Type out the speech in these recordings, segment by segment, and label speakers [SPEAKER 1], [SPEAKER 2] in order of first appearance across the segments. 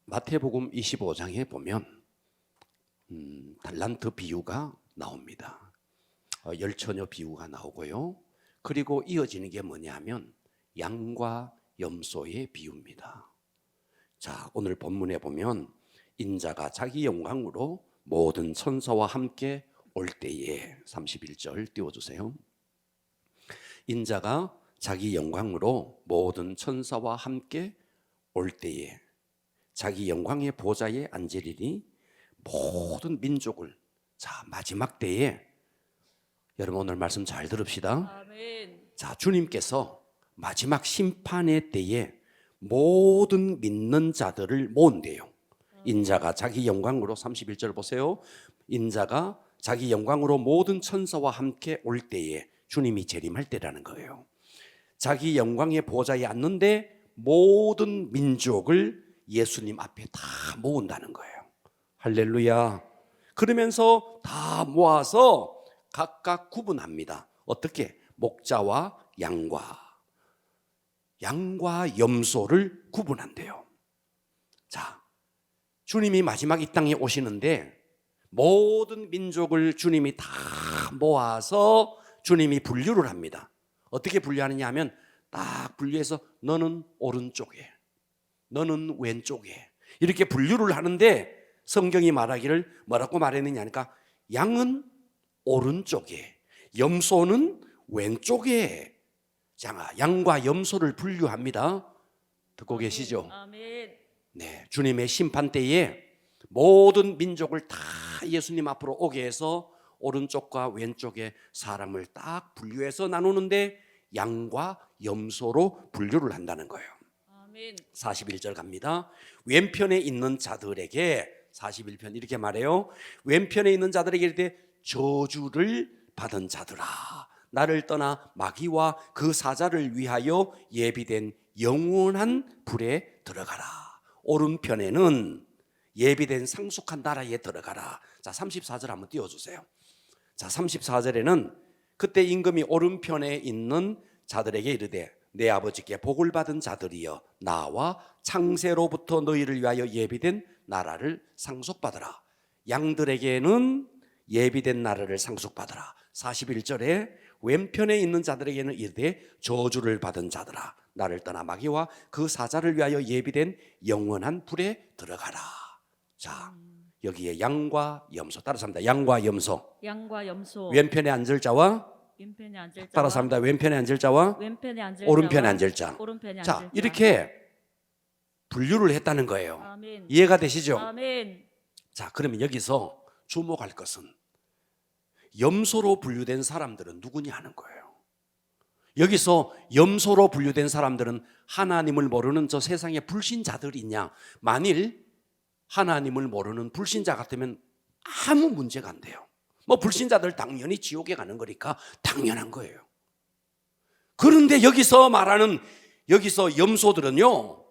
[SPEAKER 1] 마태복음 25장에 보면 달란트 비유가 나옵니다. 열처녀 비유가 나오고요. 그리고 이어지는 게 뭐냐면 양과 염소의 비유입니다. 자, 오늘 본문에 보면 인자가 자기 영광으로 모든 천사와 함께 올 때에 31절 띄워주세요. 인자가 자기 영광으로 모든 천사와 함께 올 때에 자기 영광의 보좌에 앉으리니 모든 민족을, 자, 마지막 때에, 여러분 오늘 말씀 잘 들읍시다.
[SPEAKER 2] 아멘.
[SPEAKER 1] 자, 주님께서 마지막 심판의 때에 모든 믿는 자들을 모은대요. 인자가 자기 영광으로, 31절 보세요. 인자가 자기 영광으로 모든 천사와 함께 올 때에, 주님이 재림할 때라는 거예요. 자기 영광의 보좌에 앉는데 모든 민족을 예수님 앞에 다 모은다는 거예요. 할렐루야. 그러면서 다 모아서 각각 구분합니다. 어떻게? 목자와 양과 염소를 구분한대요. 자, 주님이 마지막 이 땅에 오시는데 모든 민족을 주님이 다 모아서 주님이 분류를 합니다. 어떻게 분류하느냐 하면 딱 분류해서 너는 오른쪽에, 너는 왼쪽에, 이렇게 분류를 하는데 성경이 말하기를 뭐라고 말했느냐 하니까 양은 오른쪽에, 염소는 왼쪽에. 자, 양과 염소를 분류합니다. 듣고 계시죠?
[SPEAKER 2] 아멘.
[SPEAKER 1] 네, 주님의 심판 때에 모든 민족을 다 예수님 앞으로 오게 해서 오른쪽과 왼쪽에 사람을 딱 분류해서 나누는데 양과 염소로 분류를 한다는 거예요.
[SPEAKER 2] 아멘.
[SPEAKER 1] 41절 갑니다. 왼편에 있는 자들에게, 41편 이렇게 말해요. 왼편에 있는 자들에게 이르되 저주를 받은 자들아, 나를 떠나 마귀와 그 사자를 위하여 예비된 영원한 불에 들어가라. 오른편에는 예비된 상속한 나라에 들어가라. 자, 34절 한번 띄워주세요. 자, 34절에는 그때 임금이 오른편에 있는 자들에게 이르되 내 아버지께 복을 받은 자들이여 나와 창세로부터 너희를 위하여 예비된 나라를 상속받으라. 양들에게는 예비된 나라를 상속받으라. 41절에 왼편에 있는 자들에게는 이르되 저주를 받은 자들아, 나를 떠나 마귀와 그 사자를 위하여 예비된 영원한 불에 들어가라. 자, 여기에 양과 염소, 따라서 합니다. 양과 염소.
[SPEAKER 2] 양과 염소.
[SPEAKER 1] 왼편에 앉을 자와,
[SPEAKER 2] 왼편에 앉을 자와,
[SPEAKER 1] 따라서 합니다. 왼편에 앉을 자와
[SPEAKER 2] 왼편에 앉을
[SPEAKER 1] 오른편에
[SPEAKER 2] 자와,
[SPEAKER 1] 앉을 자.
[SPEAKER 2] 오른편에
[SPEAKER 1] 자,
[SPEAKER 2] 앉을 자.
[SPEAKER 1] 이렇게 분류를 했다는 거예요.
[SPEAKER 2] 아멘.
[SPEAKER 1] 이해가 되시죠?
[SPEAKER 2] 아멘.
[SPEAKER 1] 자, 그러면 여기서 주목할 것은 염소로 분류된 사람들은 누구냐 하는 거예요. 여기서 염소로 분류된 사람들은 하나님을 모르는 저 세상에 불신자들이냐? 만일 하나님을 모르는 불신자 같으면 아무 문제가 안 돼요. 뭐 불신자들 당연히 지옥에 가는 거니까 당연한 거예요. 그런데 여기서 말하는, 여기서 염소들은요,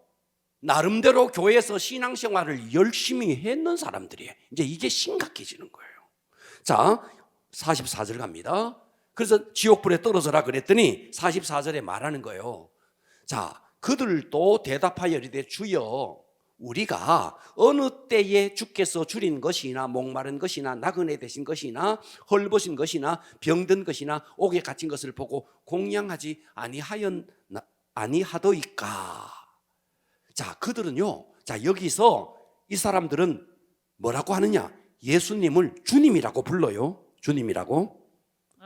[SPEAKER 1] 나름대로 교회에서 신앙생활을 열심히 했는 사람들이에요. 이제 이게 심각해지는 거예요. 자, 44절 갑니다. 그래서 지옥불에 떨어져라 그랬더니 44절에 말하는 거예요. 자, 그들도 대답하여 이르되 주여, 우리가 어느 때에 주께서 줄인 것이나 목마른 것이나 나그네 되신 것이나 헐벗은 것이나 병든 것이나 옥에 갇힌 것을 보고 공양하지 아니하더이까. 자, 그들은요, 자, 여기서 이 사람들은 뭐라고 하느냐? 예수님을 주님이라고 불러요. 주님이라고.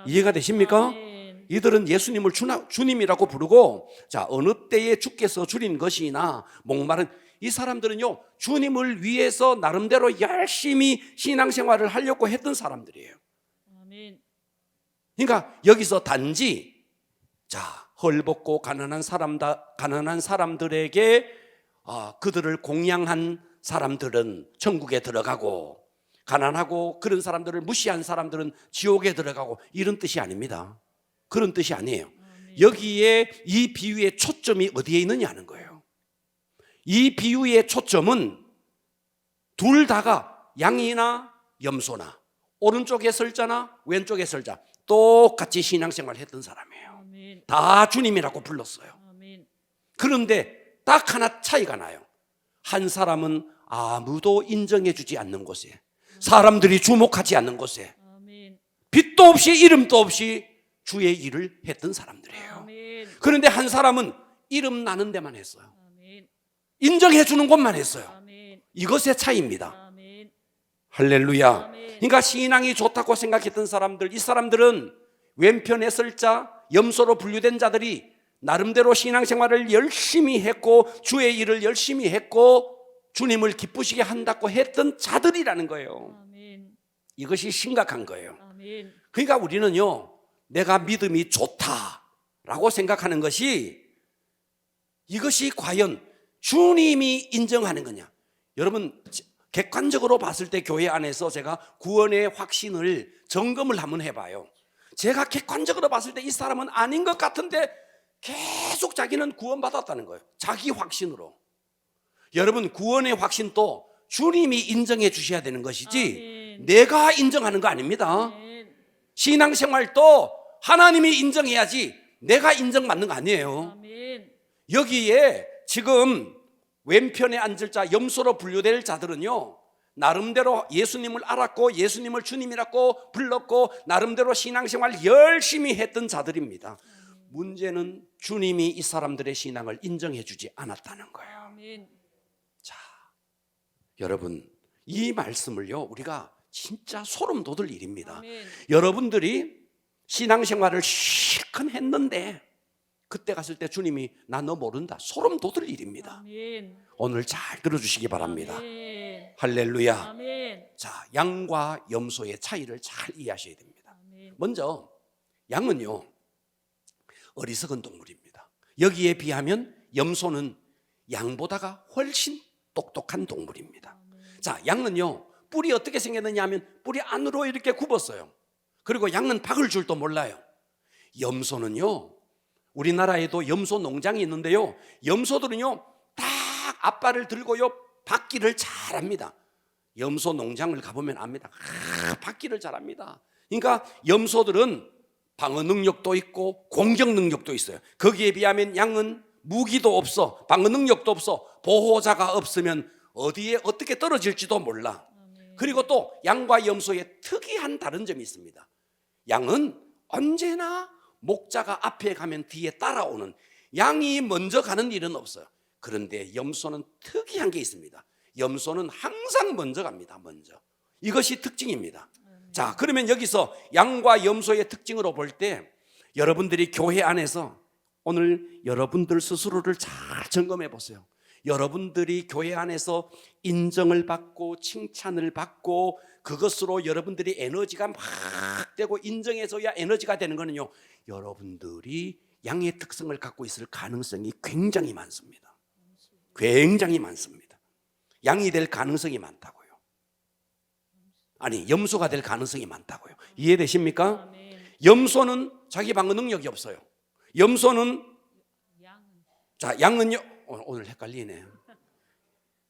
[SPEAKER 1] 이해가 되십니까?
[SPEAKER 2] 아멘.
[SPEAKER 1] 이들은 예수님을 주님이라고 부르고, 자, 어느 때에 주께서 줄인 것이나 목마른, 이 사람들은요, 주님을 위해서 나름대로 열심히 신앙생활을 하려고 했던 사람들이에요.
[SPEAKER 2] 아멘.
[SPEAKER 1] 그러니까 여기서 단지, 자, 헐벗고 가난한 사람들에게 그들을 공양한 사람들은 천국에 들어가고, 가난하고 그런 사람들을 무시한 사람들은 지옥에 들어가고, 이런 뜻이 아닙니다. 그런 뜻이 아니에요.
[SPEAKER 2] 아멘.
[SPEAKER 1] 여기에 이 비유의 초점이 어디에 있느냐는 거예요. 이 비유의 초점은 둘 다가 양이나 염소나 오른쪽에 설 자나 왼쪽에 설 자 똑같이 신앙생활을 했던 사람이에요.
[SPEAKER 2] 아멘.
[SPEAKER 1] 다 주님이라고 불렀어요.
[SPEAKER 2] 아멘.
[SPEAKER 1] 그런데 딱 하나 차이가 나요. 한 사람은 아무도 인정해 주지 않는 곳에, 사람들이 주목하지 않는 곳에,
[SPEAKER 2] 아멘.
[SPEAKER 1] 빛도 없이 이름도 없이 주의 일을 했던 사람들이에요.
[SPEAKER 2] 아멘.
[SPEAKER 1] 그런데 한 사람은 이름 나는 데만 했어요.
[SPEAKER 2] 아멘.
[SPEAKER 1] 인정해 주는 것만 했어요.
[SPEAKER 2] 아멘.
[SPEAKER 1] 이것의 차이입니다.
[SPEAKER 2] 아멘.
[SPEAKER 1] 할렐루야.
[SPEAKER 2] 아멘.
[SPEAKER 1] 그러니까 신앙이 좋다고 생각했던 사람들, 이 사람들은 왼편에 설 자, 염소로 분류된 자들이 나름대로 신앙생활을 열심히 했고 주의 일을 열심히 했고 주님을 기쁘시게 한다고 했던 자들이라는 거예요.
[SPEAKER 2] 아멘.
[SPEAKER 1] 이것이 심각한 거예요.
[SPEAKER 2] 아멘.
[SPEAKER 1] 그러니까 우리는요, 내가 믿음이 좋다라고 생각하는 것이, 이것이 과연 주님이 인정하는 거냐. 여러분, 객관적으로 봤을 때 교회 안에서 제가 구원의 확신을 점검을 한번 해봐요. 제가 객관적으로 봤을 때 이 사람은 아닌 것 같은데 계속 자기는 구원받았다는 거예요. 자기 확신으로. 여러분, 구원의 확신도 주님이 인정해 주셔야 되는 것이지
[SPEAKER 2] 아멘.
[SPEAKER 1] 내가 인정하는 거 아닙니다.
[SPEAKER 2] 아멘.
[SPEAKER 1] 신앙생활도 하나님이 인정해야지 내가 인정받는 거 아니에요.
[SPEAKER 2] 아멘.
[SPEAKER 1] 여기에 지금 왼편에 앉을 자, 염소로 분류될 자들은요, 나름대로 예수님을 알았고 예수님을 주님이라고 불렀고 나름대로 신앙생활 열심히 했던 자들입니다. 문제는 주님이 이 사람들의 신앙을 인정해 주지 않았다는 거예요.
[SPEAKER 2] 아멘.
[SPEAKER 1] 자, 여러분, 이 말씀을요, 우리가 진짜 소름 돋을 일입니다.
[SPEAKER 2] 아멘.
[SPEAKER 1] 여러분들이 신앙생활을 실컷 했는데 그때 갔을 때 주님이 나 너 모른다, 소름 돋을 일입니다.
[SPEAKER 2] 아멘.
[SPEAKER 1] 오늘 잘 들어주시기 바랍니다.
[SPEAKER 2] 아멘.
[SPEAKER 1] 할렐루야.
[SPEAKER 2] 아멘.
[SPEAKER 1] 자, 양과 염소의 차이를 잘 이해하셔야 됩니다.
[SPEAKER 2] 아멘.
[SPEAKER 1] 먼저 양은요, 어리석은 동물입니다. 여기에 비하면 염소는 양보다가 훨씬 똑똑한 동물입니다. 자, 양은요, 뿔이 어떻게 생겼느냐 하면 뿔이 안으로 이렇게 굽었어요. 그리고 양은 박을 줄도 몰라요. 염소는요, 우리나라에도 염소 농장이 있는데요, 염소들은요 딱 앞발을 들고요 박기를 잘합니다. 염소 농장을 가보면 압니다. 박기를 잘합니다. 그러니까 염소들은 방어 능력도 있고 공격 능력도 있어요. 거기에 비하면 양은 무기도 없어, 방어 능력도 없어, 보호자가 없으면 어디에 어떻게 떨어질지도 몰라. 그리고 또 양과 염소의 특이한 다른 점이 있습니다. 양은 언제나 목자가 앞에 가면 뒤에 따라오는, 양이 먼저 가는 일은 없어요. 그런데 염소는 특이한 게 있습니다. 염소는 항상 먼저 갑니다. 먼저. 이것이 특징입니다. 자, 그러면 여기서 양과 염소의 특징으로 볼 때 여러분들이 교회 안에서 오늘 여러분들 스스로를 잘 점검해 보세요. 여러분들이 교회 안에서 인정을 받고 칭찬을 받고 그것으로 여러분들이 에너지가 막 되고 인정해서야 에너지가 되는 거는요, 여러분들이 양의 특성을 갖고 있을 가능성이 굉장히 많습니다. 굉장히 많습니다. 양이 될 가능성이 많다고요. 아니, 염소가 될 가능성이 많다고요. 이해되십니까?
[SPEAKER 2] 아멘.
[SPEAKER 1] 염소는 자기 방어 능력이 없어요. 염소는,
[SPEAKER 2] 양은
[SPEAKER 1] 자, 양은요, 오늘 헷갈리네.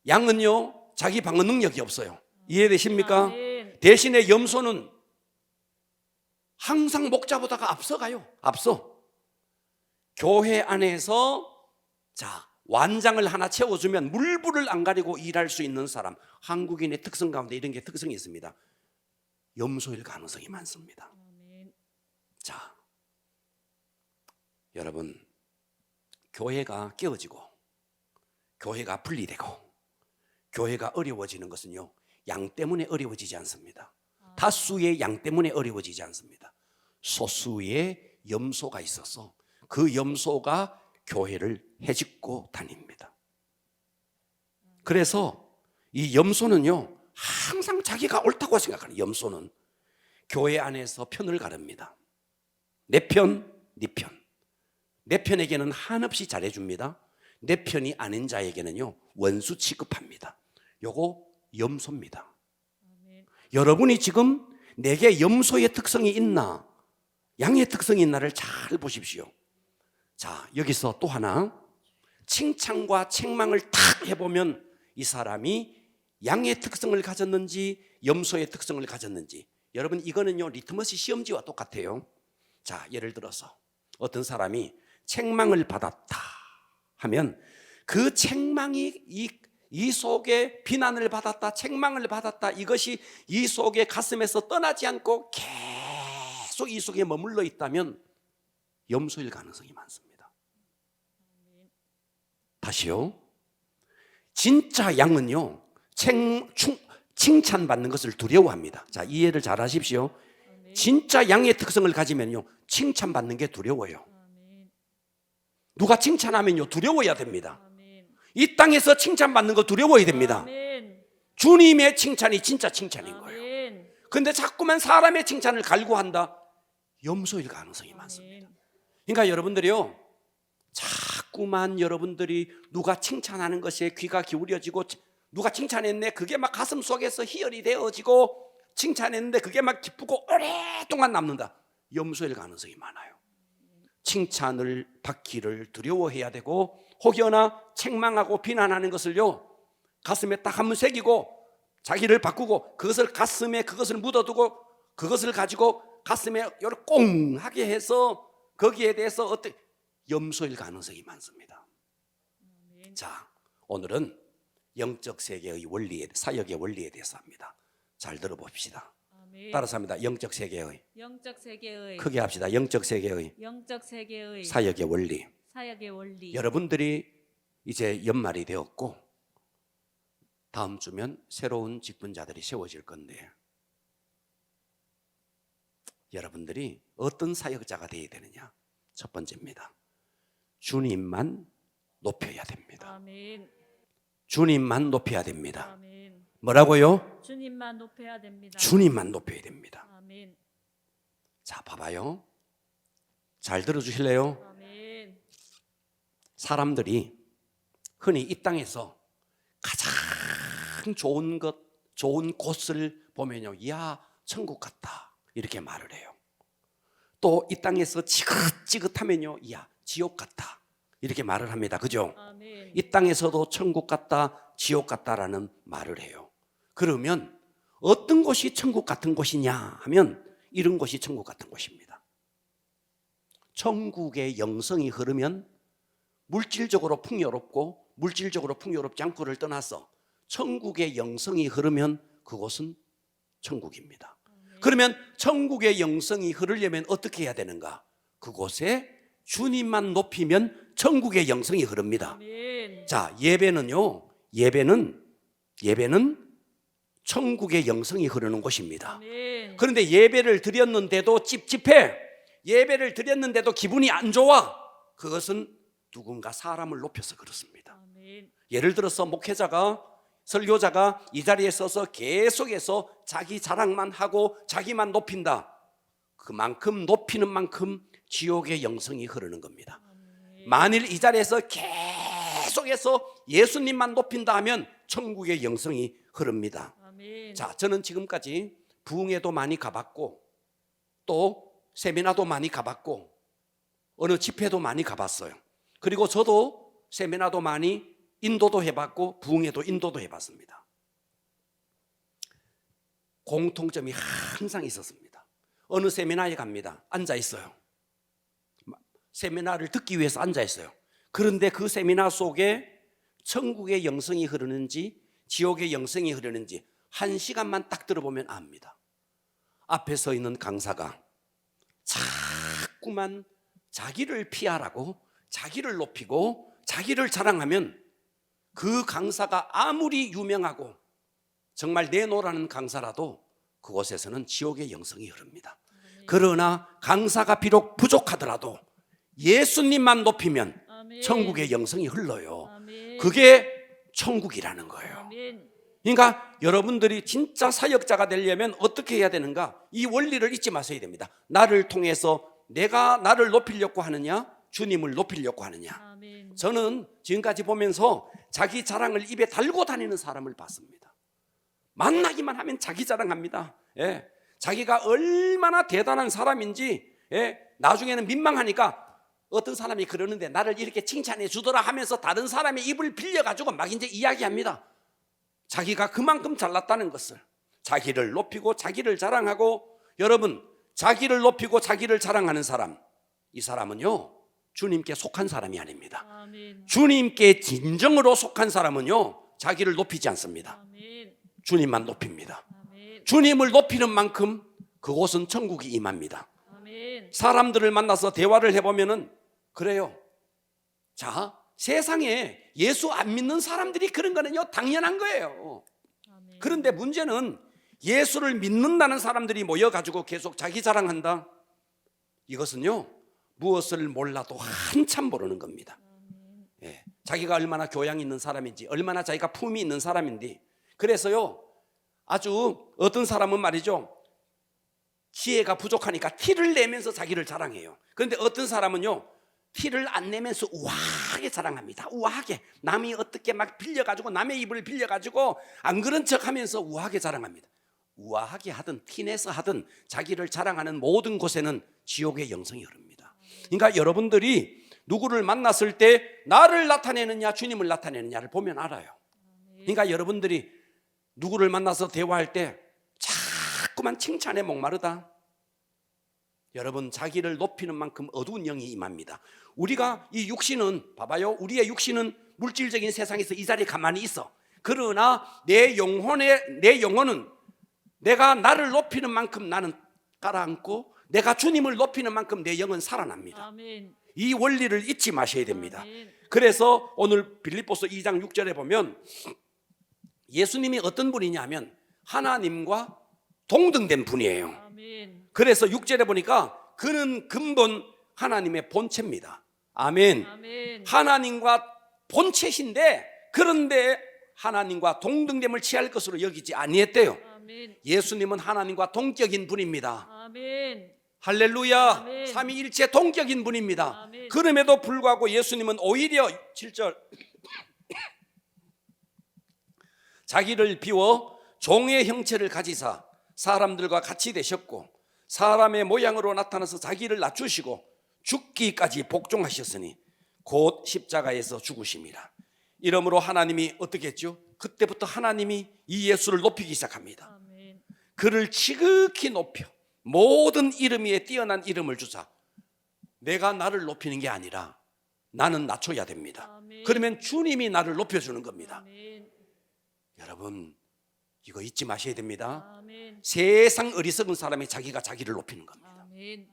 [SPEAKER 1] 양은요 자기 방어 능력이 없어요. 이해되십니까?
[SPEAKER 2] 아멘.
[SPEAKER 1] 대신에 염소는 항상 목자보다가 앞서가요. 앞서. 교회 안에서, 자, 완장을 하나 채워주면 물불을 안 가리고 일할 수 있는 사람, 한국인의 특성 가운데 이런 게 특성이 있습니다. 염소일 가능성이 많습니다.
[SPEAKER 2] 아멘.
[SPEAKER 1] 자, 여러분, 교회가 깨어지고 교회가 분리되고 교회가 어려워지는 것은요, 양 때문에 어려워지지 않습니다. 다수의 양 때문에 어려워지지 않습니다. 소수의 염소가 있어서 그 염소가 교회를 해집고 다닙니다. 그래서 이 염소는요, 항상 자기가 옳다고 생각하는, 염소는 교회 안에서 편을 가릅니다. 내 편, 네 편. 내 편에게는 한없이 잘해줍니다. 내 편이 아닌 자에게는요 원수 취급합니다. 요거 염소입니다.
[SPEAKER 2] 아멘.
[SPEAKER 1] 여러분이 지금 내게 염소의 특성이 있나 양의 특성이 있나를 잘 보십시오. 자, 여기서 또 하나, 칭찬과 책망을 탁 해보면 이 사람이 양의 특성을 가졌는지 염소의 특성을 가졌는지, 여러분 이거는요 리트머스 시험지와 똑같아요. 자, 예를 들어서 어떤 사람이 책망을 받았다 하면 그 책망이 이 이 속에 비난을 받았다, 책망을 받았다, 이것이 이 속에 가슴에서 떠나지 않고 계속 이 속에 머물러 있다면 염소일 가능성이 많습니다. 다시요. 진짜 양은요, 칭찬받는 것을 두려워합니다. 자, 이해를 잘 하십시오. 진짜 양의 특성을 가지면요, 칭찬받는 게 두려워요. 누가 칭찬하면요, 두려워야 됩니다. 이 땅에서 칭찬받는 거 두려워야 됩니다. 주님의 칭찬이 진짜 칭찬인 거예요. 그런데 자꾸만 사람의 칭찬을 갈구한다, 염소일 가능성이 많습니다. 그러니까 여러분들이요, 자꾸만 여러분들이 누가 칭찬하는 것에 귀가 기울여지고, 누가 칭찬했네, 그게 막 가슴 속에서 희열이 되어지고, 칭찬했는데 그게 막 기쁘고 오랫동안 남는다, 염소일 가능성이 많아요. 칭찬을 받기를 두려워해야 되고, 혹여나 책망하고 비난하는 것을요, 가슴에 딱 한번 새기고 자기를 바꾸고 그것을 가슴에 그것을 묻어두고 그것을 가지고 가슴에 이렇게 꽁하게 해서 거기에 대해서 어떤 염소일 가능성이 많습니다. 자, 오늘은 영적 세계의 원리에, 사역의 원리에 대해서 합니다. 잘 들어봅시다. 따라서 합니다. 영적 세계의 크게 합시다. 영적 세계의 사역의 원리. 여러분들이 이제 연말이 되었고 다음 주면 새로운 직분자들이 세워질 건데, 여러분들이 어떤 사역자가 되어야 되느냐? 첫 번째입니다. 주님만 높여야 됩니다.
[SPEAKER 2] 아멘.
[SPEAKER 1] 주님만 높여야 됩니다.
[SPEAKER 2] 아멘.
[SPEAKER 1] 뭐라고요?
[SPEAKER 2] 주님만 높여야 됩니다.
[SPEAKER 1] 주님만 높여야 됩니다.
[SPEAKER 2] 아멘.
[SPEAKER 1] 자, 봐봐요. 잘 들어주실래요?
[SPEAKER 2] 아멘.
[SPEAKER 1] 사람들이 흔히 이 땅에서 가장 좋은 것, 좋은 곳을 보면요, 이야, 천국 같다, 이렇게 말을 해요. 또 이 땅에서 지긋지긋하면요, 이야, 지옥 같다, 이렇게 말을 합니다. 그죠?
[SPEAKER 2] 아멘.
[SPEAKER 1] 이 땅에서도 천국 같다, 지옥 같다라는 말을 해요. 그러면 어떤 곳이 천국 같은 곳이냐 하면 이런 곳이 천국 같은 곳입니다. 천국의 영성이 흐르면 물질적으로 풍요롭고 물질적으로 풍요롭지 않고를 떠나서 천국의 영성이 흐르면 그곳은 천국입니다. 그러면 천국의 영성이 흐르려면 어떻게 해야 되는가? 그곳에 주님만 높이면 천국의 영성이 흐릅니다.
[SPEAKER 2] 아멘.
[SPEAKER 1] 자, 예배는 천국의 영성이 흐르는 곳입니다.
[SPEAKER 2] 아멘.
[SPEAKER 1] 그런데 예배를 드렸는데도 찝찝해, 예배를 드렸는데도 기분이 안 좋아, 그것은 누군가 사람을 높여서 그렇습니다.
[SPEAKER 2] 아멘.
[SPEAKER 1] 예를 들어서 목회자가, 설교자가 이 자리에 서서 계속해서 자기 자랑만 하고 자기만 높인다, 그만큼 높이는 만큼 지옥의 영성이 흐르는 겁니다. 만일 이 자리에서 계속해서 예수님만 높인다 하면 천국의 영성이 흐릅니다.
[SPEAKER 2] 아멘.
[SPEAKER 1] 자, 저는 지금까지 부흥회도 많이 가봤고 또 세미나도 많이 가봤고 어느 집회도 많이 가봤어요. 그리고 저도 세미나도 많이 인도도 해봤고 부흥회도 인도도 해봤습니다. 공통점이 항상 있었습니다. 어느 세미나에 갑니다. 앉아 있어요. 세미나를 듣기 위해서 앉아 있어요. 그런데 그 세미나 속에 천국의 영성이 흐르는지 지옥의 영성이 흐르는지 1시간만 딱 들어보면 압니다. 앞에 서 있는 강사가 자꾸만 자기를 피하라고 자기를 높이고 자기를 자랑하면 그 강사가 아무리 유명하고 정말 내노라는 강사라도 그곳에서는 지옥의 영성이 흐릅니다. 그러나 강사가 비록 부족하더라도 예수님만 높이면
[SPEAKER 2] 아멘.
[SPEAKER 1] 천국의 영성이 흘러요.
[SPEAKER 2] 아멘.
[SPEAKER 1] 그게 천국이라는 거예요.
[SPEAKER 2] 아멘.
[SPEAKER 1] 그러니까 여러분들이 진짜 사역자가 되려면 어떻게 해야 되는가? 이 원리를 잊지 마셔야 됩니다. 나를 통해서 내가 나를 높이려고 하느냐, 주님을 높이려고 하느냐.
[SPEAKER 2] 아멘.
[SPEAKER 1] 저는 지금까지 보면서 자기 자랑을 입에 달고 다니는 사람을 봤습니다. 만나기만 하면 자기 자랑합니다. 예. 자기가 얼마나 대단한 사람인지, 예. 나중에는 민망하니까 어떤 사람이 그러는데 나를 이렇게 칭찬해 주더라 하면서 다른 사람의 입을 빌려가지고 막 이제 이야기합니다. 자기가 그만큼 잘났다는 것을, 자기를 높이고 자기를 자랑하고, 여러분, 자기를 높이고 자기를 자랑하는 사람, 이 사람은요 주님께 속한 사람이 아닙니다.
[SPEAKER 2] 아멘.
[SPEAKER 1] 주님께 진정으로 속한 사람은요 자기를 높이지 않습니다.
[SPEAKER 2] 아멘.
[SPEAKER 1] 주님만 높입니다.
[SPEAKER 2] 아멘.
[SPEAKER 1] 주님을 높이는 만큼 그곳은 천국이 임합니다.
[SPEAKER 2] 아멘.
[SPEAKER 1] 사람들을 만나서 대화를 해보면은 그래요. 자, 세상에 예수 안 믿는 사람들이 그런 거는요 당연한 거예요.
[SPEAKER 2] 아멘.
[SPEAKER 1] 그런데 문제는 예수를 믿는다는 사람들이 모여가지고 계속 자기 자랑한다. 이것은요 무엇을 몰라도 한참 모르는 겁니다.
[SPEAKER 2] 아멘.
[SPEAKER 1] 예, 자기가 얼마나 교양 있는 사람인지, 얼마나 자기가 품이 있는 사람인지. 그래서요 아주 어떤 사람은 말이죠 지혜가 부족하니까 티를 내면서 자기를 자랑해요. 그런데 어떤 사람은요 티를 안 내면서 우아하게 자랑합니다. 우아하게 남이 어떻게 막 빌려가지고 남의 입을 빌려가지고 안 그런 척하면서 우아하게 자랑합니다. 우아하게 하든 티내서 하든 자기를 자랑하는 모든 곳에는 지옥의 영성이 흐릅니다. 그러니까 여러분들이 누구를 만났을 때 나를 나타내느냐 주님을 나타내느냐를 보면 알아요. 그러니까 여러분들이 누구를 만나서 대화할 때 자꾸만 칭찬에 목마르다. 여러분 자기를 높이는 만큼 어두운 영이 임합니다. 우리가 이 육신은 봐봐요. 우리의 육신은 물질적인 세상에서 이 자리에 가만히 있어. 그러나 내 영혼은 내가 나를 높이는 만큼 나는 깔아앉고 내가 주님을 높이는 만큼 내 영은 살아납니다.
[SPEAKER 2] 아멘.
[SPEAKER 1] 이 원리를 잊지 마셔야 됩니다.
[SPEAKER 2] 아멘.
[SPEAKER 1] 그래서 오늘 빌립보서 2장 6절에 보면 예수님이 어떤 분이냐 하면 하나님과 동등된 분이에요.
[SPEAKER 2] 아멘.
[SPEAKER 1] 그래서 6절에 보니까 그는 근본 하나님의 본체입니다. 아멘.
[SPEAKER 2] 아멘.
[SPEAKER 1] 하나님과 본체신데 그런데 하나님과 동등됨을 취할 것으로 여기지 아니했대요.
[SPEAKER 2] 아멘.
[SPEAKER 1] 예수님은 하나님과 동격인 분입니다.
[SPEAKER 2] 아멘.
[SPEAKER 1] 할렐루야.
[SPEAKER 2] 아멘.
[SPEAKER 1] 삼위일체 동격인 분입니다.
[SPEAKER 2] 아멘.
[SPEAKER 1] 그럼에도 불구하고 예수님은 오히려 7절 자기를 비워 종의 형체를 가지사 사람들과 같이 되셨고 사람의 모양으로 나타나서 자기를 낮추시고 죽기까지 복종하셨으니 곧 십자가에서 죽으심이라. 이러므로 하나님이 어떻게 했죠? 그때부터 하나님이 이 예수를 높이기 시작합니다.
[SPEAKER 2] 아멘.
[SPEAKER 1] 그를 지극히 높여 모든 이름 위에 뛰어난 이름을 주사. 내가 나를 높이는 게 아니라 나는 낮춰야 됩니다.
[SPEAKER 2] 아멘.
[SPEAKER 1] 그러면 주님이 나를 높여주는 겁니다.
[SPEAKER 2] 아멘.
[SPEAKER 1] 여러분 이거 잊지 마셔야 됩니다.
[SPEAKER 2] 아멘.
[SPEAKER 1] 세상 어리석은 사람이 자기가 자기를 높이는 겁니다.
[SPEAKER 2] 아멘.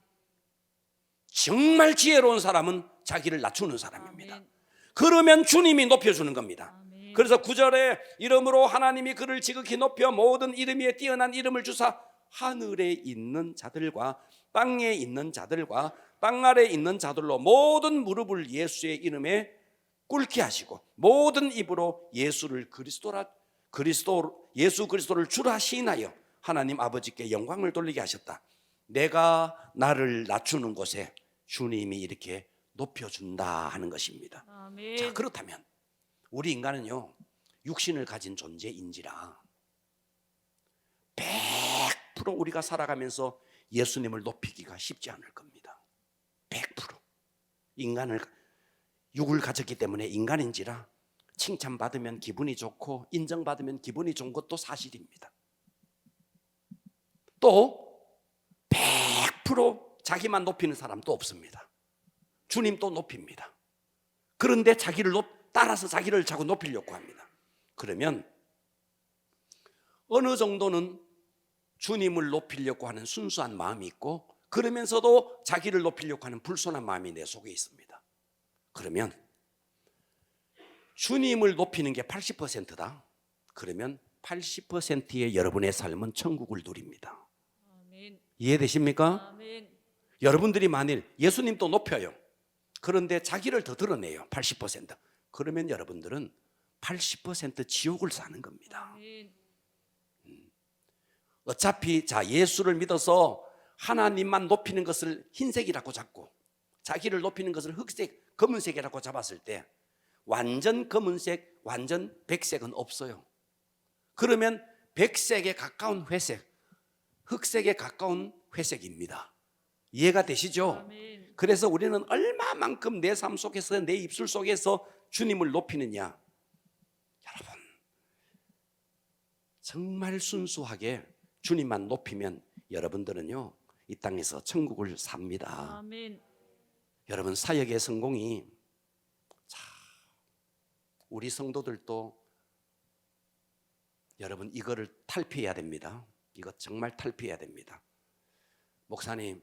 [SPEAKER 1] 정말 지혜로운 사람은 자기를 낮추는 사람입니다.
[SPEAKER 2] 아멘.
[SPEAKER 1] 그러면 주님이 높여주는 겁니다.
[SPEAKER 2] 아멘.
[SPEAKER 1] 그래서 9절에 이름으로 하나님이 그를 지극히 높여 모든 이름 위에 뛰어난 이름을 주사 하늘에 있는 자들과 땅에 있는 자들과 땅 아래에 있는 자들로 모든 무릎을 예수의 이름에 꿇게 하시고 모든 입으로 예수 그리스도를 주라 시인하여 하나님 아버지께 영광을 돌리게 하셨다. 내가 나를 낮추는 곳에 주님이 이렇게 높여준다 하는 것입니다.
[SPEAKER 2] 아멘.
[SPEAKER 1] 자, 그렇다면 우리 인간은요 육신을 가진 존재인지라 100% 우리가 살아가면서 예수님을 높이기가 쉽지 않을 겁니다. 100% 인간을 육을 가졌기 때문에 인간인지라 칭찬받으면 기분이 좋고 인정받으면 기분이 좋은 것도 사실입니다. 또 100% 자기만 높이는 사람도 없습니다. 주님도 높입니다. 그런데 자기를 따라서 자기를 자꾸 높이려고 합니다. 그러면 어느 정도는 주님을 높이려고 하는 순수한 마음이 있고 그러면서도 자기를 높이려고 하는 불손한 마음이 내 속에 있습니다. 그러면 주님을 높이는 게 80%다. 그러면 80%의 여러분의 삶은 천국을 누립니다.
[SPEAKER 2] 아멘.
[SPEAKER 1] 이해되십니까?
[SPEAKER 2] 아멘.
[SPEAKER 1] 여러분들이 만일 예수님도 높여요. 그런데 자기를 더 드러내요. 80%. 그러면 여러분들은 80% 지옥을 사는 겁니다.
[SPEAKER 2] 아멘.
[SPEAKER 1] 어차피 예수를 믿어서 하나님만 높이는 것을 흰색이라고 잡고 자기를 높이는 것을 흑색, 검은색이라고 잡았을 때 완전 검은색, 완전 백색은 없어요. 그러면 백색에 가까운 회색, 흑색에 가까운 회색입니다. 이해가 되시죠?
[SPEAKER 2] 아멘.
[SPEAKER 1] 그래서 우리는 얼마만큼 내 삶 속에서 내 입술 속에서 주님을 높이느냐. 여러분 정말 순수하게 주님만 높이면 여러분들은요 이 땅에서 천국을 삽니다.
[SPEAKER 2] 아멘.
[SPEAKER 1] 여러분 사역의 성공이 우리 성도들도 여러분 이거를 탈피해야 됩니다. 이거 정말 탈피해야 됩니다. 목사님,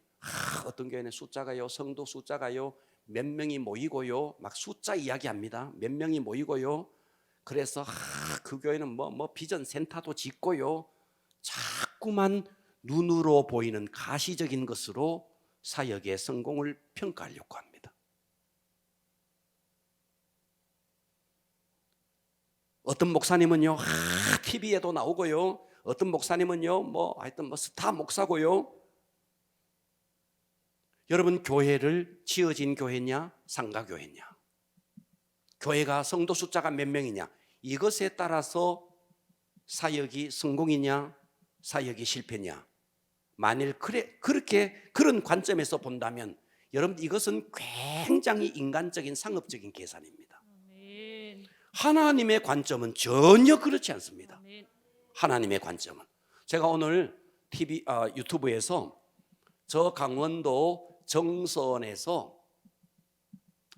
[SPEAKER 1] 어떤 교회는 숫자가요, 성도 숫자가요, 몇 명이 모이고요, 막 숫자 이야기합니다. 몇 명이 모이고요. 그래서 그 교회는 뭐 비전 센터도 짓고요. 자꾸만 눈으로 보이는 가시적인 것으로 사역의 성공을 평가하려고 합니다. 어떤 목사님은요, TV에도 나오고요. 어떤 목사님은요, 하여튼 스타 목사고요. 여러분, 교회를 지어진 교회냐, 상가교회냐, 교회가 성도 숫자가 몇 명이냐, 이것에 따라서 사역이 성공이냐, 사역이 실패냐. 만일 그런 관점에서 본다면 여러분, 이것은 굉장히 인간적인 상업적인 계산입니다.
[SPEAKER 2] 아멘.
[SPEAKER 1] 하나님의 관점은 전혀 그렇지 않습니다.
[SPEAKER 2] 아멘.
[SPEAKER 1] 하나님의 관점은, 제가 오늘 유튜브에서 저 강원도 정선에서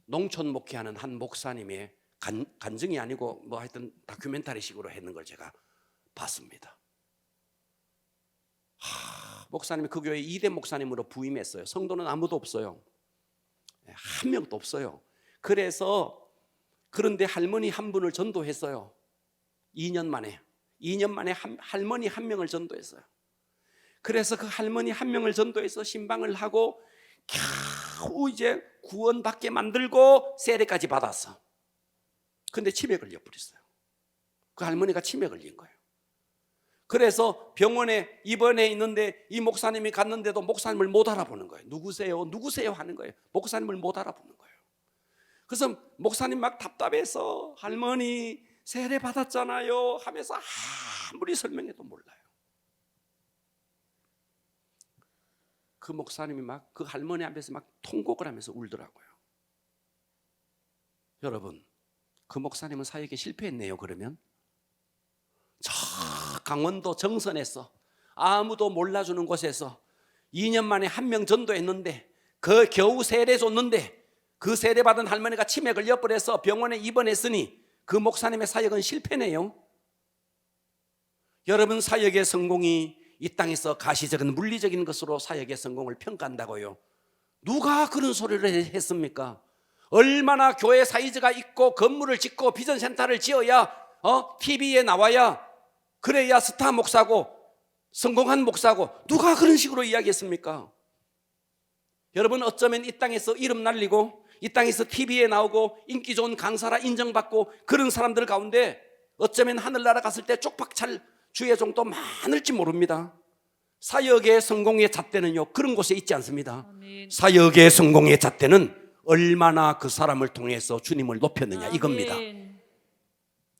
[SPEAKER 1] 농촌 목회하는 한 목사님의 간증이 아니고 하여튼 다큐멘터리식으로 했는 걸 제가 봤습니다. 목사님이 그 교회 2대 목사님으로 부임했어요. 성도는 아무도 없어요. 한 명도 없어요. 그런데 할머니 한 분을 전도했어요. 2년 만에 할머니 한 명을 전도했어요. 그래서 그 할머니 한 명을 전도해서 신방을 하고 겨우 이제 구원받게 만들고 세례까지 받았어. 근데 치매 걸려버렸어요. 그 할머니가 치매 걸린 거예요. 그래서 병원에 입원해 있는데 이 목사님이 갔는데도 목사님을 못 알아보는 거예요. 누구세요 하는 거예요. 목사님을 못 알아보는 거예요. 그래서 목사님 막 답답해서 할머니 세례 받았잖아요 하면서 아무리 설명해도 몰라요. 그 목사님이 막 그 할머니 앞에서 막 통곡을 하면서 울더라고요. 여러분, 그 목사님은 사역에 실패했네요. 그러면 저 강원도 정선에서 아무도 몰라주는 곳에서 2년 만에 한 명 전도했는데 그 겨우 세례 줬는데 그 세례 받은 할머니가 치매 걸려버려서 병원에 입원했으니 그 목사님의 사역은 실패네요. 여러분, 사역의 성공이 이 땅에서 가시적인 물리적인 것으로 사역의 성공을 평가한다고요? 누가 그런 소리를 했습니까? 얼마나 교회 사이즈가 있고 건물을 짓고 비전센터를 지어야 TV에 나와야 그래야 스타 목사고 성공한 목사고, 누가 그런 식으로 이야기했습니까? 여러분, 어쩌면 이 땅에서 이름 날리고 이 땅에서 TV에 나오고 인기 좋은 강사라 인정받고 그런 사람들 가운데 어쩌면 하늘나라 갔을 때 쪽박찰 주의 종도 많을지 모릅니다. 사역의 성공의 잣대는요, 그런 곳에 있지 않습니다.
[SPEAKER 2] 아멘.
[SPEAKER 1] 사역의 성공의 잣대는 얼마나 그 사람을 통해서 주님을 높였느냐,
[SPEAKER 2] 아멘.
[SPEAKER 1] 이겁니다.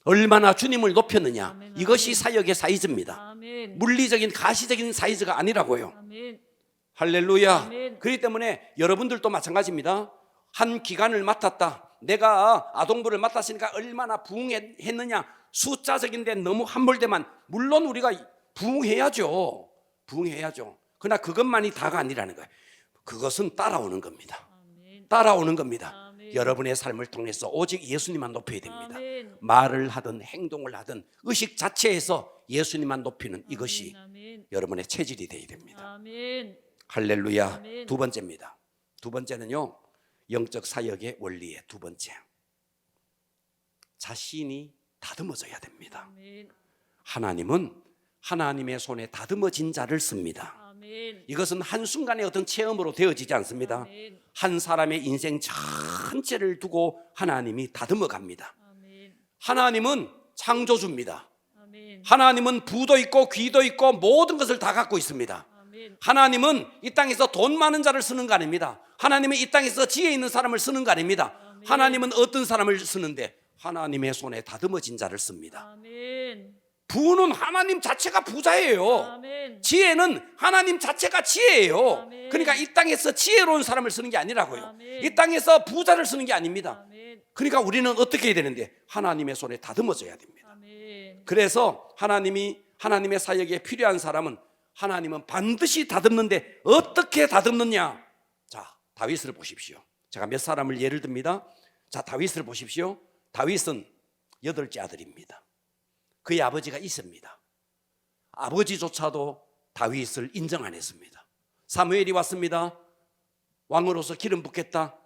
[SPEAKER 1] 얼마나 주님을 높였느냐,
[SPEAKER 2] 아멘.
[SPEAKER 1] 이것이 사역의 사이즈입니다.
[SPEAKER 2] 아멘.
[SPEAKER 1] 물리적인 가시적인 사이즈가 아니라고요.
[SPEAKER 2] 아멘.
[SPEAKER 1] 할렐루야.
[SPEAKER 2] 아멘.
[SPEAKER 1] 그렇기 때문에 여러분들도 마찬가지입니다. 한 기간을 맡았다, 내가 아동부를 맡았으니까 얼마나 부흥했느냐, 숫자적인데 너무 함몰되만, 물론 우리가 부흥해야죠. 그러나 그것만이 다가 아니라는 거예요. 그것은 따라오는 겁니다.
[SPEAKER 2] 아멘.
[SPEAKER 1] 따라오는 겁니다.
[SPEAKER 2] 아멘.
[SPEAKER 1] 여러분의 삶을 통해서 오직 예수님만 높여야 됩니다.
[SPEAKER 2] 아멘.
[SPEAKER 1] 말을 하든 행동을 하든 의식 자체에서 예수님만 높이는 이것이
[SPEAKER 2] 아멘.
[SPEAKER 1] 여러분의 체질이 되어야 됩니다.
[SPEAKER 2] 아멘.
[SPEAKER 1] 할렐루야.
[SPEAKER 2] 아멘.
[SPEAKER 1] 두 번째입니다. 두 번째는요, 영적 사역의 원리의 두 번째, 자신이 다듬어져야 됩니다.
[SPEAKER 2] 아멘.
[SPEAKER 1] 하나님은 하나님의 손에 다듬어진 자를 씁니다.
[SPEAKER 2] 아멘.
[SPEAKER 1] 이것은 한순간의 어떤 체험으로 되어지지 않습니다.
[SPEAKER 2] 아멘.
[SPEAKER 1] 한 사람의 인생 전체를 두고 하나님이 다듬어 갑니다.
[SPEAKER 2] 아멘.
[SPEAKER 1] 하나님은 창조주입니다.
[SPEAKER 2] 아멘.
[SPEAKER 1] 하나님은 부도 있고 귀도 있고 모든 것을 다 갖고 있습니다.
[SPEAKER 2] 아멘.
[SPEAKER 1] 하나님은 이 땅에서 돈 많은 자를 쓰는 거 아닙니다. 하나님은 이 땅에서 지혜 있는 사람을 쓰는 거 아닙니다.
[SPEAKER 2] 아멘.
[SPEAKER 1] 하나님은 어떤 사람을 쓰는데 하나님의 손에 다듬어진 자를 씁니다.
[SPEAKER 2] 아멘.
[SPEAKER 1] 부는 하나님 자체가 부자예요.
[SPEAKER 2] 아멘.
[SPEAKER 1] 지혜는 하나님 자체가 지혜예요.
[SPEAKER 2] 아멘.
[SPEAKER 1] 그러니까 이 땅에서 지혜로운 사람을 쓰는 게 아니라고요.
[SPEAKER 2] 아멘.
[SPEAKER 1] 이 땅에서 부자를 쓰는 게 아닙니다.
[SPEAKER 2] 아멘.
[SPEAKER 1] 그러니까 우리는 어떻게 해야 되는데, 하나님의 손에 다듬어져야 됩니다.
[SPEAKER 2] 아멘.
[SPEAKER 1] 그래서 하나님의 사역에 필요한 사람은 하나님은 반드시 다듬는데 어떻게 다듬느냐? 자, 다윗을 보십시오. 제가 몇 사람을 예를 듭니다. 자, 다윗을 보십시오. 다윗은 8째 아들입니다. 그의 아버지가 있습니다. 아버지조차도 다윗을 인정 안 했습니다. 사무엘이 왔습니다. 왕으로서 기름 붓겠다.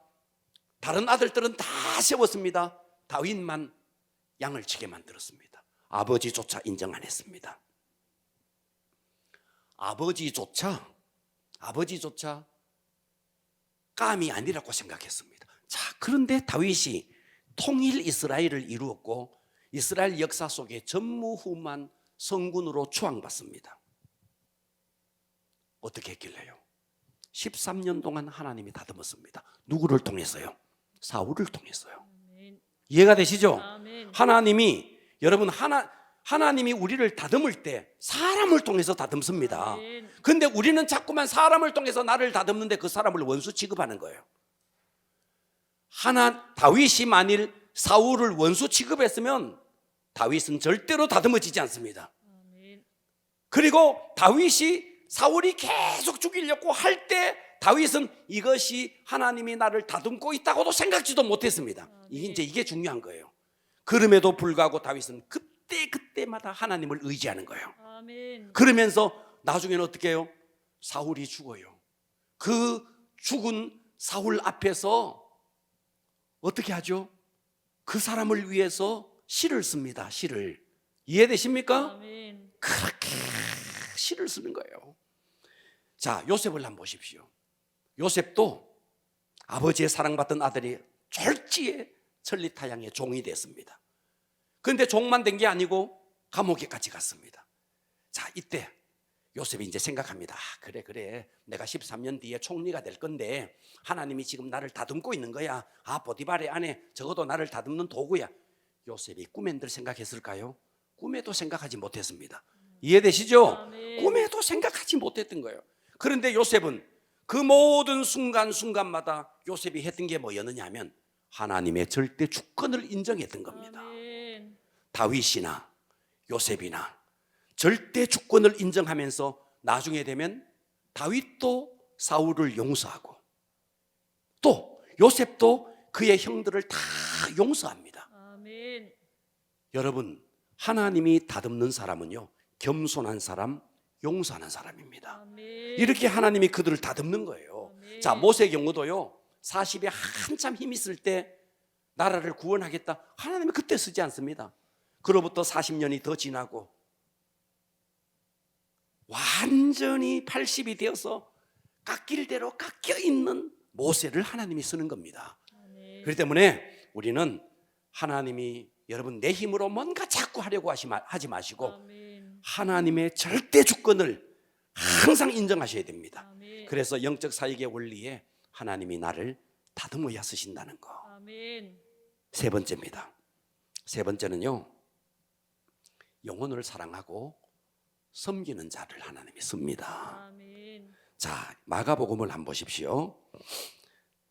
[SPEAKER 1] 다른 아들들은 다 세웠습니다. 다윗만 양을 치게 만들었습니다. 아버지조차 인정 안 했습니다. 아버지조차 감이 아니라고 생각했습니다. 자, 그런데 다윗이 통일 이스라엘을 이루었고 이스라엘 역사 속에 전무후무한 성군으로 추앙받습니다. 어떻게 했길래요? 13년 동안 하나님이 다듬었습니다. 누구를 통해서요? 사울을 통해서요.
[SPEAKER 2] 아멘.
[SPEAKER 1] 이해가 되시죠?
[SPEAKER 2] 아멘.
[SPEAKER 1] 하나님이 여러분 하나님이 우리를 다듬을 때 사람을 통해서 다듬습니다.
[SPEAKER 2] 아멘.
[SPEAKER 1] 근데 우리는 자꾸만 사람을 통해서 나를 다듬는데 그 사람을 원수 취급하는 거예요. 다윗이 만일 사울을 원수 취급했으면 다윗은 절대로 다듬어지지 않습니다.
[SPEAKER 2] 아멘.
[SPEAKER 1] 그리고 다윗이 사울이 계속 죽이려고 할 때 다윗은 이것이 하나님이 나를 다듬고 있다고도 생각지도 못했습니다. 이게 중요한 거예요. 그럼에도 불구하고 다윗은 그때마다 하나님을 의지하는 거예요.
[SPEAKER 2] 아멘.
[SPEAKER 1] 그러면서 나중에는 어떻게 해요? 사울이 죽어요. 그 죽은 사울 앞에서 어떻게 하죠? 그 사람을 위해서 시를 씁니다. 시를. 이해되십니까?
[SPEAKER 2] 아멘.
[SPEAKER 1] 그렇게 시를 쓰는 거예요. 자, 요셉을 한번 보십시오. 요셉도 아버지의 사랑받던 아들이 졸지에 천리타양의 종이 됐습니다. 그런데 종만 된 게 아니고 감옥에까지 갔습니다. 자, 이때 요셉이 이제 생각합니다. 그래 내가 13년 뒤에 총리가 될 건데 하나님이 지금 나를 다듬고 있는 거야. 보디발의 아내 적어도 나를 다듬는 도구야. 요셉이 꿈엔들 생각했을까요? 꿈에도 생각하지 못했습니다. 이해되시죠?
[SPEAKER 2] 아멘.
[SPEAKER 1] 꿈에도 생각하지 못했던 거예요. 그런데 요셉은 그 모든 순간순간마다 요셉이 했던 게 뭐였느냐 하면 하나님의 절대 주권을 인정했던 겁니다.
[SPEAKER 2] 아멘.
[SPEAKER 1] 다윗이나 요셉이나 절대 주권을 인정하면서 나중에 되면 다윗도 사울을 용서하고 또 요셉도 그의 형들을 다 용서합니다.
[SPEAKER 2] 아멘.
[SPEAKER 1] 여러분, 하나님이 다듬는 사람은요 겸손한 사람, 용서하는 사람입니다.
[SPEAKER 2] 아멘.
[SPEAKER 1] 이렇게 하나님이 그들을 다듬는 거예요.
[SPEAKER 2] 아멘.
[SPEAKER 1] 자, 모세의 경우도요 40에 한참 힘 있을 때 나라를 구원하겠다. 하나님이 그때 쓰지 않습니다. 그로부터 40년이 더 지나고 완전히 80이 되어서 깎일 대로 깎여 있는 모세를 하나님이 쓰는 겁니다.
[SPEAKER 2] 아멘.
[SPEAKER 1] 그렇기 때문에 우리는 하나님이 여러분 내 힘으로 뭔가 자꾸 하려고 하지 마시고
[SPEAKER 2] 아멘.
[SPEAKER 1] 하나님의 절대 주권을 항상 인정하셔야 됩니다.
[SPEAKER 2] 아멘.
[SPEAKER 1] 그래서 영적 사역의 원리에 하나님이 나를 다듬어야 쓰신다는 거.
[SPEAKER 2] 아멘.
[SPEAKER 1] 세 번째입니다. 세 번째는요 영혼을 사랑하고 섬기는 자를 하나님이 씁니다.
[SPEAKER 2] 아멘.
[SPEAKER 1] 자, 마가복음을 한번 보십시오.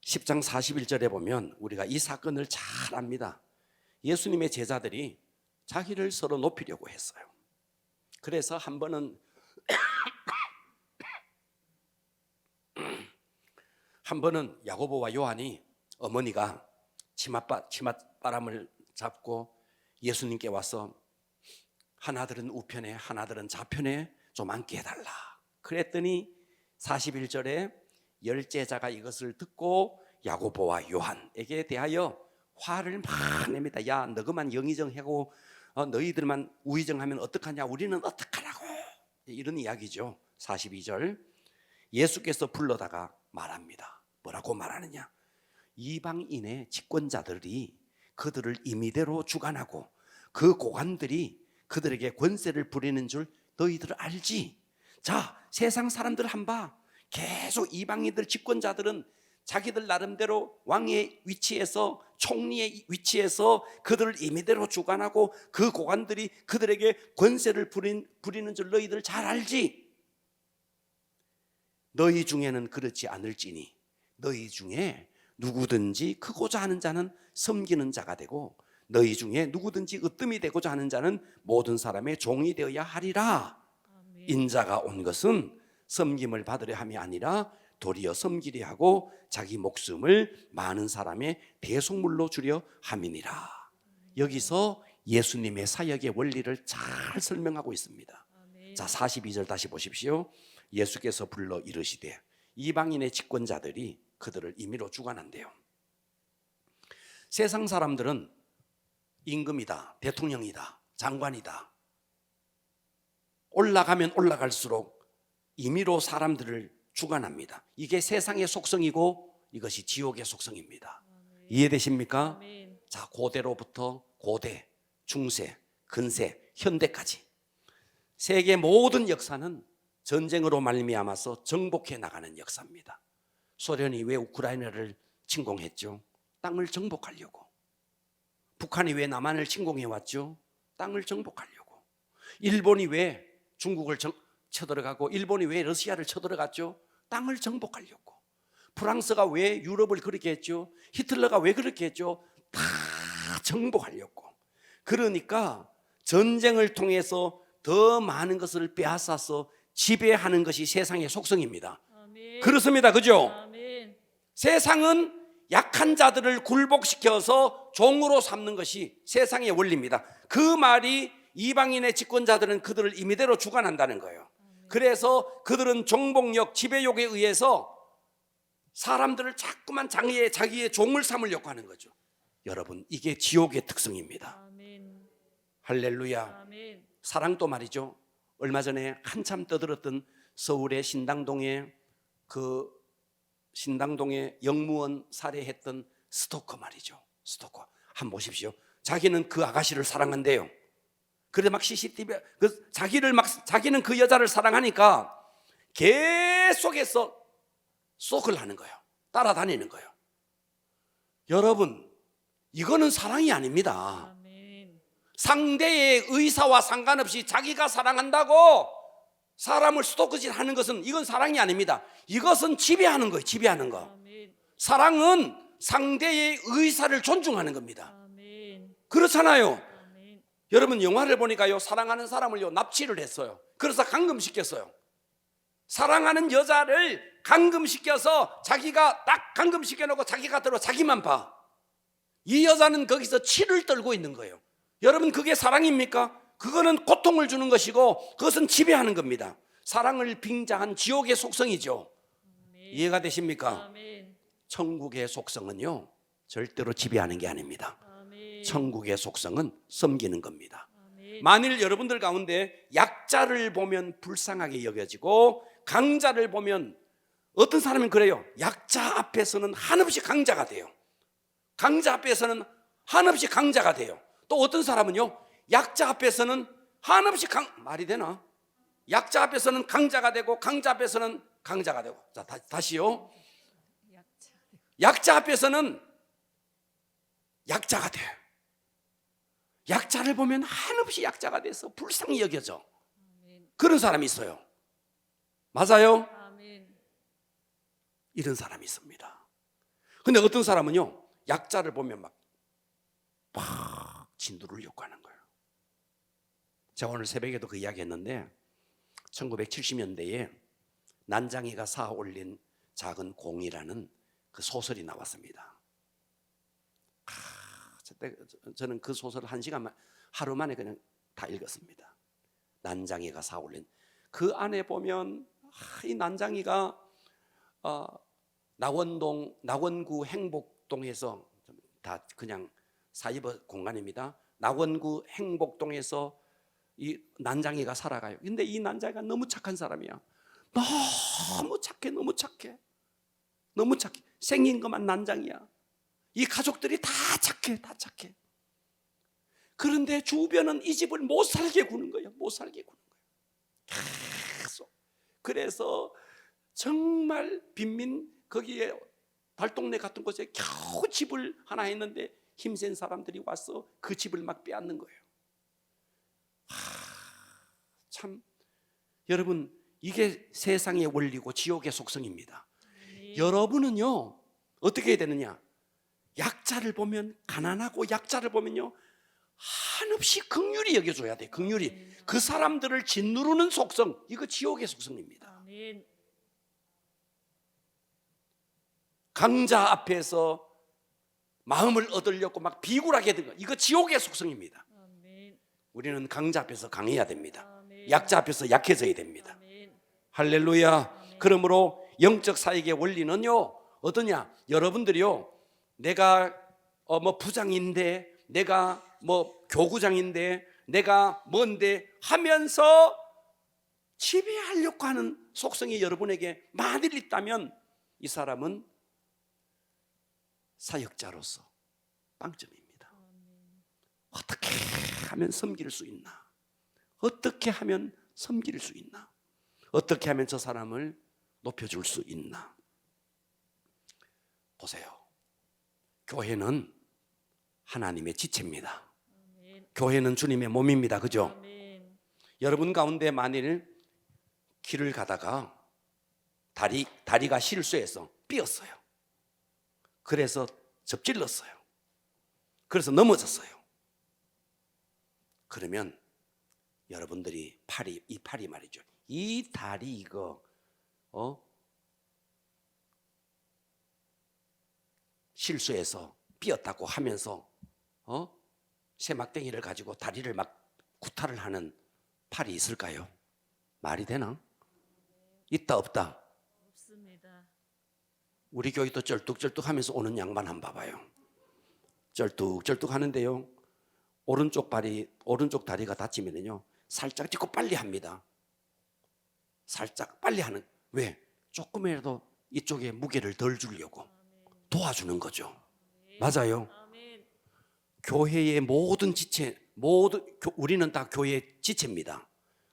[SPEAKER 1] 10장 41절에 보면 우리가 이 사건을 잘 압니다. 예수님의 제자들이 자기를 서로 높이려고 했어요. 그래서 한 번은 야고보와 요한이 어머니가 치맛바람을 잡고 예수님께 와서 하나들은 우편에 하나들은 좌편에 좀 앉게 해달라. 그랬더니 41절에 열 제자가 이것을 듣고 야고보와 요한에게 대하여 화를 막 냅니다. 야, 너그만 영의정하고 너희들만 우의정하면 어떡하냐? 우리는 어떡하라고? 이런 이야기죠. 42절 예수께서 불러다가 말합니다. 뭐라고 말하느냐? 이방인의 집권자들이 그들을 임의대로 주관하고 그 고관들이 그들에게 권세를 부리는 줄 너희들 알지? 자, 세상 사람들 한봐. 계속 이방인들 집권자들은 자기들 나름대로 왕의 위치에서 총리의 위치에서 그들을 임의대로 주관하고 그 고관들이 그들에게 권세를 부리는 줄 너희들 잘 알지? 너희 중에는 그렇지 않을지니 너희 중에 누구든지 크고자 하는 자는 섬기는 자가 되고 너희 중에 누구든지 으뜸이 되고자 하는 자는 모든 사람의 종이 되어야 하리라.
[SPEAKER 2] 아멘.
[SPEAKER 1] 인자가 온 것은 섬김을 받으려 함이 아니라 도리어 섬기려 하고 자기 목숨을 많은 사람의 대속물로 주려 함이니라. 여기서 예수님의 사역의 원리를 잘 설명하고 있습니다.
[SPEAKER 2] 아멘.
[SPEAKER 1] 자, 42절 다시 보십시오. 예수께서 불러 이르시되 이방인의 집권자들이 그들을 임의로 주관한대요. 세상 사람들은 임금이다, 대통령이다, 장관이다. 올라가면 올라갈수록 임의로 사람들을 주관합니다. 이게 세상의 속성이고 이것이 지옥의 속성입니다.
[SPEAKER 2] 아멘.
[SPEAKER 1] 이해되십니까?
[SPEAKER 2] 아멘.
[SPEAKER 1] 자, 고대로부터 고대, 중세, 근세, 현대까지 세계 모든 역사는 전쟁으로 말미암아서 정복해 나가는 역사입니다. 소련이 왜 우크라이나를 침공했죠? 땅을 정복하려고. 북한이 왜 남한을 침공해 왔죠? 땅을 정복하려고. 일본이 왜 중국을 쳐들어가고 일본이 왜 러시아를 쳐들어갔죠? 땅을 정복하려고. 프랑스가 왜 유럽을 그렇게 했죠? 히틀러가 왜 그렇게 했죠? 다 정복하려고. 그러니까 전쟁을 통해서 더 많은 것을 빼앗아서 지배하는 것이 세상의 속성입니다.
[SPEAKER 2] 아멘.
[SPEAKER 1] 그렇습니다. 그죠?
[SPEAKER 2] 아멘.
[SPEAKER 1] 세상은 약한 자들을 굴복시켜서 종으로 삼는 것이 세상의 원리입니다. 그 말이 이방인의 집권자들은 그들을 임의대로 주관한다는 거예요. 그래서 그들은 정복력, 지배욕에 의해서 사람들을 자꾸만 자기의 종을 삼으려고 하는 거죠. 여러분, 이게 지옥의 특성입니다.
[SPEAKER 2] 아멘.
[SPEAKER 1] 할렐루야.
[SPEAKER 2] 아멘.
[SPEAKER 1] 사랑도 말이죠. 얼마 전에 한참 떠들었던 서울의 신당동에 영무원 살해했던 스토커 말이죠. 스토커. 한번 보십시오. 자기는 그 아가씨를 사랑한대요. 그래 막 CCTV 자기는 그 여자를 사랑하니까 계속해서 스토커를 하는 거예요. 따라다니는 거예요. 여러분, 이거는 사랑이 아닙니다.
[SPEAKER 2] 아멘.
[SPEAKER 1] 상대의 의사와 상관없이 자기가 사랑한다고 사람을 스토커질 하는 것은 이건 사랑이 아닙니다. 이것은 지배하는 거예요. 지배하는 거.
[SPEAKER 2] 아멘.
[SPEAKER 1] 사랑은 상대의 의사를 존중하는 겁니다.
[SPEAKER 2] 아멘.
[SPEAKER 1] 그렇잖아요.
[SPEAKER 2] 아멘.
[SPEAKER 1] 여러분, 영화를 보니까요, 사랑하는 사람을요 납치를 했어요. 그래서 감금시켰어요. 사랑하는 여자를 감금시켜서 자기가 딱 감금시켜놓고 자기가 들어 자기만 봐. 이 여자는 거기서 치를 떨고 있는 거예요. 여러분, 그게 사랑입니까? 그거는 고통을 주는 것이고 그것은 지배하는 겁니다. 사랑을 빙자한 지옥의 속성이죠.
[SPEAKER 2] 아멘.
[SPEAKER 1] 이해가 되십니까?
[SPEAKER 2] 아멘.
[SPEAKER 1] 천국의 속성은요 절대로 지배하는 게 아닙니다.
[SPEAKER 2] 아멘.
[SPEAKER 1] 천국의 속성은 섬기는 겁니다.
[SPEAKER 2] 아멘.
[SPEAKER 1] 만일 여러분들 가운데 약자를 보면 불쌍하게 여겨지고 강자를 보면, 어떤 사람은 그래요. 약자 앞에서는 한없이 강자가 돼요. 강자 앞에서는 한없이 강자가 돼요. 또 어떤 사람은요, 약자 앞에서는 한없이 말이 되나? 약자 앞에서는 강자가 되고 강자 앞에서는 강자가 되고. 자, 다시요.
[SPEAKER 2] 약자.
[SPEAKER 1] 약자 앞에서는 약자가 돼요. 약자를 보면 한없이 약자가 돼서 불쌍히 여겨져.
[SPEAKER 2] 아멘.
[SPEAKER 1] 그런 사람이 있어요. 맞아요?
[SPEAKER 2] 아멘.
[SPEAKER 1] 이런 사람이 있습니다. 근데 어떤 사람은요, 약자를 보면 막 진두를 욕하는 거예요. 제가 오늘 새벽에도 그 이야기 했는데 1970년대에 난장이가 쌓아 올린 작은 공이라는 그 소설이 나왔습니다. 저는 그 소설을 하루 만에 그냥 다 읽었습니다. 난장이가 쌓아 올린. 그 안에 보면 이 난장이가 낙원구 행복동에서, 다 그냥 사이버 공간입니다. 낙원구 행복동에서 이 난장이가 살아가요. 근데 이 난장이가 너무 착한 사람이야. 너무 착해, 너무 착해, 너무 착해. 생긴 것만 난장이야. 이 가족들이 다 착해, 다 착해. 그런데 주변은 이 집을 못 살게 구는 거예요. 못 살게 구는 거예요. 계속. 그래서 정말 빈민, 거기에 달동네 같은 곳에 겨우 집을 하나 했는데 힘센 사람들이 와서 그 집을 막 빼앗는 거예요. 참, 여러분, 이게 세상의 원리고 지옥의 속성입니다.
[SPEAKER 2] 아멘.
[SPEAKER 1] 여러분은요 어떻게 해야 되느냐? 약자를 보면, 가난하고 약자를 보면요 한없이 긍휼히 여겨줘야 돼. 긍휼히. 그 사람들을 짓누르는 속성, 이거 지옥의 속성입니다.
[SPEAKER 2] 아멘.
[SPEAKER 1] 강자 앞에서 마음을 얻으려고 막 비굴하게 된 거, 이거 지옥의 속성입니다.
[SPEAKER 2] 아멘.
[SPEAKER 1] 우리는 강자 앞에서 강해야 됩니다.
[SPEAKER 2] 아멘.
[SPEAKER 1] 약자 앞에서 약해져야 됩니다.
[SPEAKER 2] 아멘.
[SPEAKER 1] 할렐루야. 그러므로 영적 사역의 원리는요, 어떠냐? 여러분들이요, 내가 뭐 부장인데, 내가 뭐 교구장인데, 내가 뭔데 하면서 지배하려고 하는 속성이 여러분에게 만일 있다면 이 사람은 사역자로서 빵점입니다. 어떻게 하면 섬길 수 있나? 어떻게 하면 섬길 수 있나? 어떻게 하면 저 사람을 높여줄 수 있나? 보세요. 교회는 하나님의 지체입니다.
[SPEAKER 2] 아멘.
[SPEAKER 1] 교회는 주님의 몸입니다. 그죠?
[SPEAKER 2] 아멘.
[SPEAKER 1] 여러분 가운데 만일 길을 가다가 다리가 실수해서 삐었어요. 그래서 접질렀어요. 그래서 넘어졌어요. 그러면 여러분들이 이 팔이 말이죠. 이 다리 이거 실수해서 삐었다고 하면서 새막댕이를 가지고 다리를 막 구타를 하는 팔이 있을까요? 말이 되나? 있다 없다?
[SPEAKER 2] 없습니다.
[SPEAKER 1] 우리 교회도 쩔뚝쩔뚝 하면서 오는 양반 한번 봐봐요. 쩔뚝쩔뚝 하는데요, 오른쪽 다리가 다치면요 살짝 짚고 빨리 합니다. 살짝 빨리 하는. 왜? 조금이라도 이쪽에 무게를 덜 주려고 도와주는 거죠. 맞아요.
[SPEAKER 2] 아멘.
[SPEAKER 1] 교회의 모든 지체, 우리는 다 교회의 지체입니다.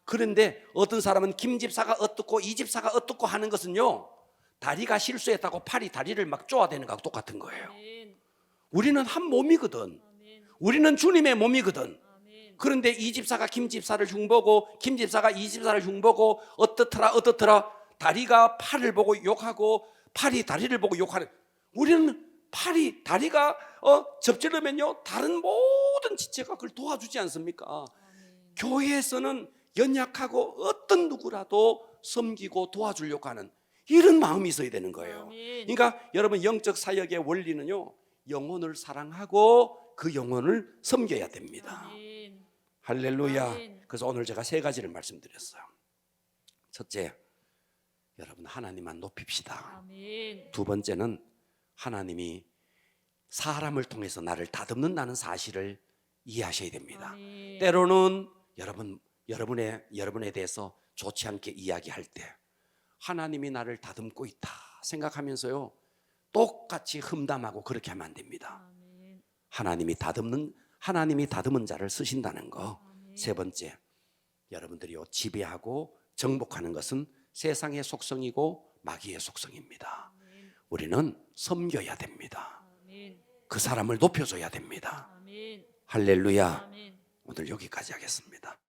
[SPEAKER 1] 그런데 어떤 사람은 김 집사가 어떻고 이 집사가 어떻고 하는 것은요, 다리가 실수했다고 팔이 다리를 막 쪼아대는 거하고 똑같은 거예요.
[SPEAKER 2] 아멘.
[SPEAKER 1] 우리는 한 몸이거든.
[SPEAKER 2] 아멘.
[SPEAKER 1] 우리는 주님의 몸이거든.
[SPEAKER 2] 아멘.
[SPEAKER 1] 그런데 이 집사가 김 집사를 흉보고 김 집사가 이 집사를 흉보고 어떻더라 다리가 팔을 보고 욕하고 팔이 다리를 보고 욕하는. 우리는 다리가 접질르면요 다른 모든 지체가 그걸 도와주지 않습니까?
[SPEAKER 2] 아멘.
[SPEAKER 1] 교회에서는 연약하고 어떤 누구라도 섬기고 도와주려고 하는 이런 마음이 있어야 되는 거예요.
[SPEAKER 2] 아멘.
[SPEAKER 1] 그러니까 여러분 영적 사역의 원리는요, 영혼을 사랑하고 그 영혼을 섬겨야 됩니다.
[SPEAKER 2] 아멘.
[SPEAKER 1] 할렐루야.
[SPEAKER 2] 아멘.
[SPEAKER 1] 그래서 오늘 제가 3가지를 말씀드렸어요. 첫째, 여러분 하나님만 높입시다.
[SPEAKER 2] 아멘.
[SPEAKER 1] 두 번째는 하나님이 사람을 통해서 나를 다듬는다는 사실을 이해하셔야 됩니다.
[SPEAKER 2] 아멘.
[SPEAKER 1] 때로는 여러분에 대해서 좋지 않게 이야기할 때 하나님이 나를 다듬고 있다 생각하면서요 똑같이 흠담하고 그렇게 하면 안 됩니다.
[SPEAKER 2] 아멘.
[SPEAKER 1] 하나님이 다듬은 자를 쓰신다는 거.
[SPEAKER 2] 아멘.
[SPEAKER 1] 세 번째, 여러분들이요 지배하고 정복하는 것은 세상의 속성이고 마귀의 속성입니다.
[SPEAKER 2] 아멘.
[SPEAKER 1] 우리는 섬겨야 됩니다.
[SPEAKER 2] 아멘.
[SPEAKER 1] 그 사람을 높여줘야 됩니다.
[SPEAKER 2] 아멘.
[SPEAKER 1] 할렐루야.
[SPEAKER 2] 아멘.
[SPEAKER 1] 오늘 여기까지 하겠습니다.